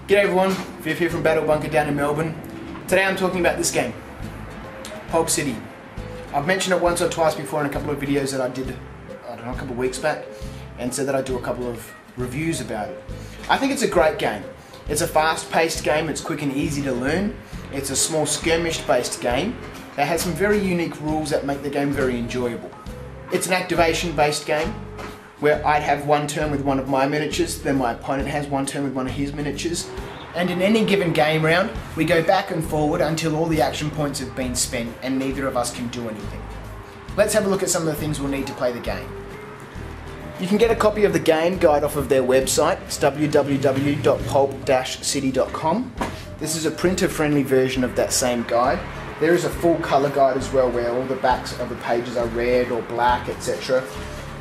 G'day everyone, Viv here from Battle Bunker down in Melbourne. Today I'm talking about this game, Pulp City. I've mentioned it once or twice before in a couple of videos that I did, I don't know, a couple of weeks back, and said that I'd do a couple of reviews about it. I think it's a great game. It's a fast-paced game, it's quick and easy to learn. It's a small skirmish-based game that has some very unique rules that make the game very enjoyable. It's an activation-based game, where I'd have one turn with one of my miniatures, then my opponent has one turn with one of his miniatures. And in any given game round, we go back and forward until all the action points have been spent and neither of us can do anything. Let's have a look at some of the things we'll need to play the game. You can get a copy of the game guide off of their website. It's www.pulp-city.com. This is a printer-friendly version of that same guide. There is a full colour guide as well, where all the backs of the pages are red or black, etc.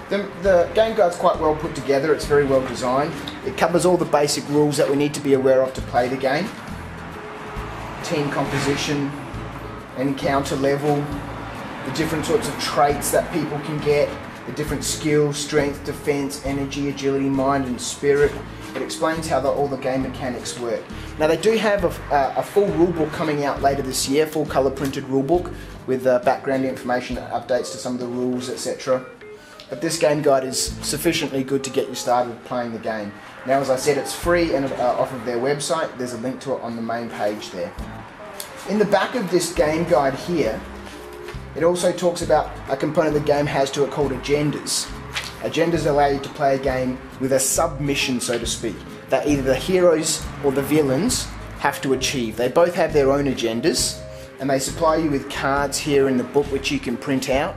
The game guide's quite well put together, it's very well designed. It covers all the basic rules that we need to be aware of to play the game. Team composition, encounter level, the different sorts of traits that people can get, the different skills, strength, defense, energy, agility, mind and spirit. It explains how all the game mechanics work. Now they do have a full rulebook coming out later this year, full colour printed rulebook with background information, updates to some of the rules, etc. But this game guide is sufficiently good to get you started playing the game. Now, as I said, it's free and off of their website. There's a link to it on the main page there. In the back of this game guide here, it also talks about a component the game has to it called agendas. Agendas allow you to play a game with a submission, so to speak, that either the heroes or the villains have to achieve. They both have their own agendas, and they supply you with cards here in the book which you can print out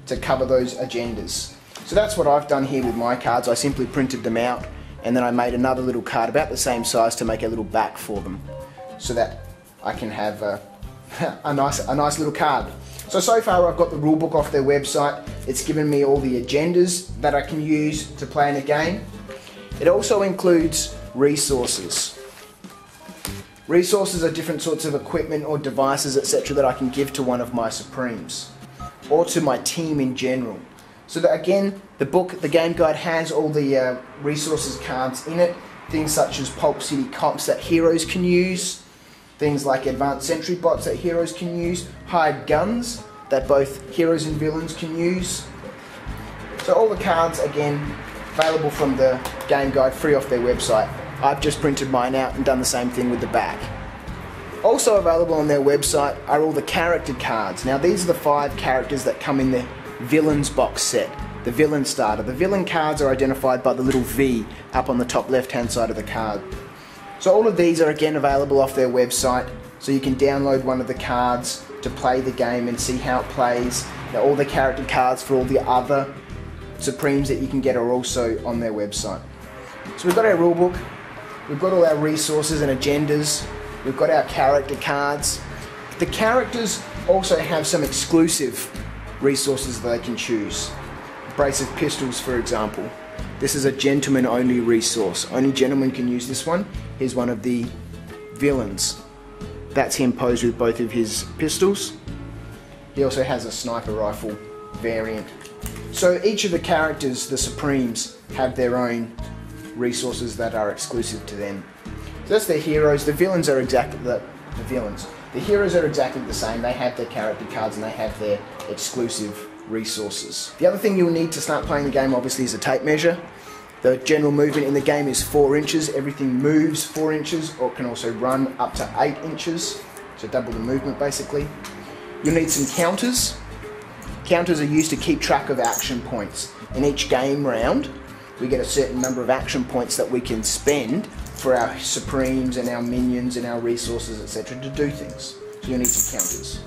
to cover those agendas. So that's what I've done here with my cards. I simply printed them out and then I made another little card about the same size to make a little back for them so that I can have a nice little card. So far I've got the rulebook off their website. It's given me all the agendas that I can use to play in a game. It also includes resources. Resources are different sorts of equipment or devices, etc. that I can give to one of my Supremes, or to my team in general. So that again, the game guide has all the resources cards in it, things such as Pulp City comps that heroes can use, things like advanced sentry bots that heroes can use, hired guns that both heroes and villains can use. So all the cards, again, available from the game guide, free off their website. I've just printed mine out and done the same thing with the back. Also available on their website are all the character cards. Now these are the 5 characters that come in the villains box set, the villain starter. The villain cards are identified by the little V up on the top left hand side of the card. So all of these are again available off their website, so you can download one of the cards to play the game and see how it plays. Now all the character cards for all the other Supremes that you can get are also on their website. So we've got our rulebook, we've got all our resources and agendas, we've got our character cards. The characters also have some exclusive resources that they can choose. A brace of pistols, for example. This is a gentleman only resource. Only gentlemen can use this one. Here's one of the villains. That's him posed with both of his pistols. He also has a sniper rifle variant. So each of the characters, the Supremes, have their own resources that are exclusive to them. So that's their heroes. The villains are exactly the villains. The heroes are exactly the same. They have their character cards and they have their exclusive resources. The other thing you'll need to start playing the game obviously is a tape measure. The general movement in the game is 4 inches. Everything moves 4 inches or can also run up to 8 inches. So double the movement basically. You'll need some counters. Counters are used to keep track of action points. In each game round, we get a certain number of action points that we can spend for our Supremes and our minions and our resources, etc. to do things. So you'll need some counters.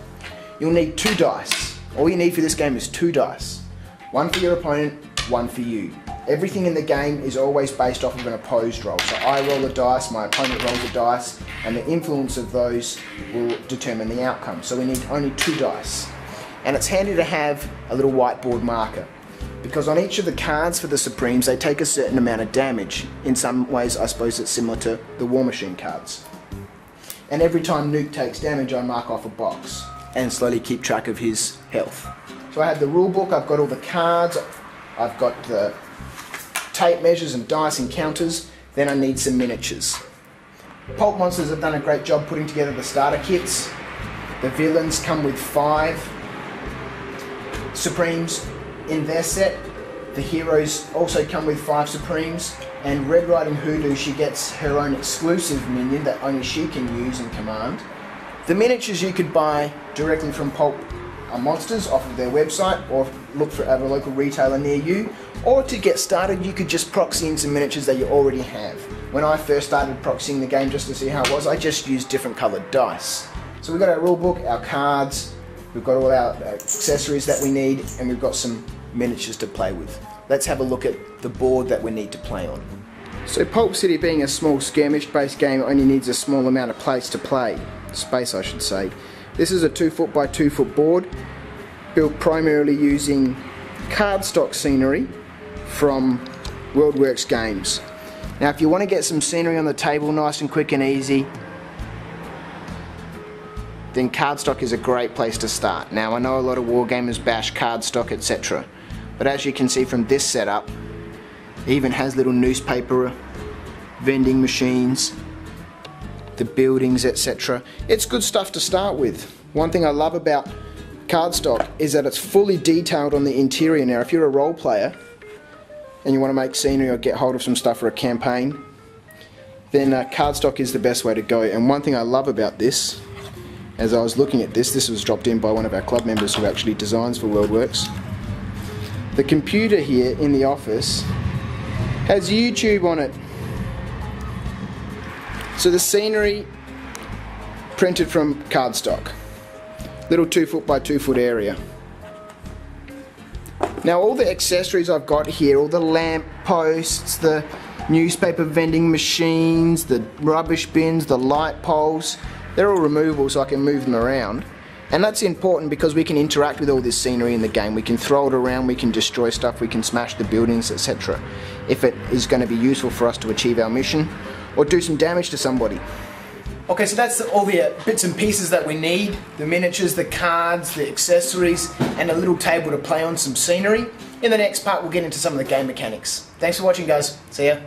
You'll need 2 dice. All you need for this game is 2 dice. 1 for your opponent, 1 for you. Everything in the game is always based off of an opposed roll. So I roll a dice, my opponent rolls a dice, and the influence of those will determine the outcome. So we need only 2 dice. And it's handy to have a little whiteboard marker, because on each of the cards for the Supremes they take a certain amount of damage. In some ways I suppose it's similar to the War Machine cards. And every time Nuke takes damage I mark off a box and slowly keep track of his health. So I have the rule book, I've got all the cards, I've got the tape measures and dice and counters, then I need some miniatures. Pulp Monsters have done a great job putting together the starter kits. The villains come with 5 Supremes in their set. The heroes also come with 5 Supremes. And Red Riding Hoodoo, she gets her own exclusive minion that only she can use and command. The miniatures you could buy directly from Pulp Monsters off of their website, or look for at a local retailer near you. Or to get started, you could just proxy in some miniatures that you already have. When I first started proxying the game just to see how it was, I just used different coloured dice. So we've got our rule book, our cards, we've got all our accessories that we need, and we've got some miniatures to play with. Let's have a look at the board that we need to play on. So Pulp City, being a small skirmish based game, only needs a small amount of space I should say. This is a 2 foot by 2 foot board, built primarily using cardstock scenery from WorldWorks Games. Now if you want to get some scenery on the table nice and quick and easy, then cardstock is a great place to start. Now I know a lot of wargamers bash cardstock, etc. But as you can see from this setup, it even has little newspaper vending machines, the buildings, etc. It's good stuff to start with. One thing I love about cardstock is that it's fully detailed on the interior. Now if you're a role player and you want to make scenery or get hold of some stuff for a campaign, then cardstock is the best way to go. And one thing I love about this, as I was looking at this was dropped in by one of our club members who actually designs for WorldWorks. The computer here in the office has YouTube on it. So the scenery printed from cardstock. Little 2 foot by 2 foot area. Now all the accessories I've got here, all the lamp posts, the newspaper vending machines, the rubbish bins, the light poles, they're all removable so I can move them around. And that's important because we can interact with all this scenery in the game. We can throw it around, we can destroy stuff, we can smash the buildings, etc. if it is going to be useful for us to achieve our mission or do some damage to somebody. Okay, so that's all the bits and pieces that we need. The miniatures, the cards, the accessories, and a little table to play on some scenery. In the next part we'll get into some of the game mechanics. Thanks for watching guys, see ya.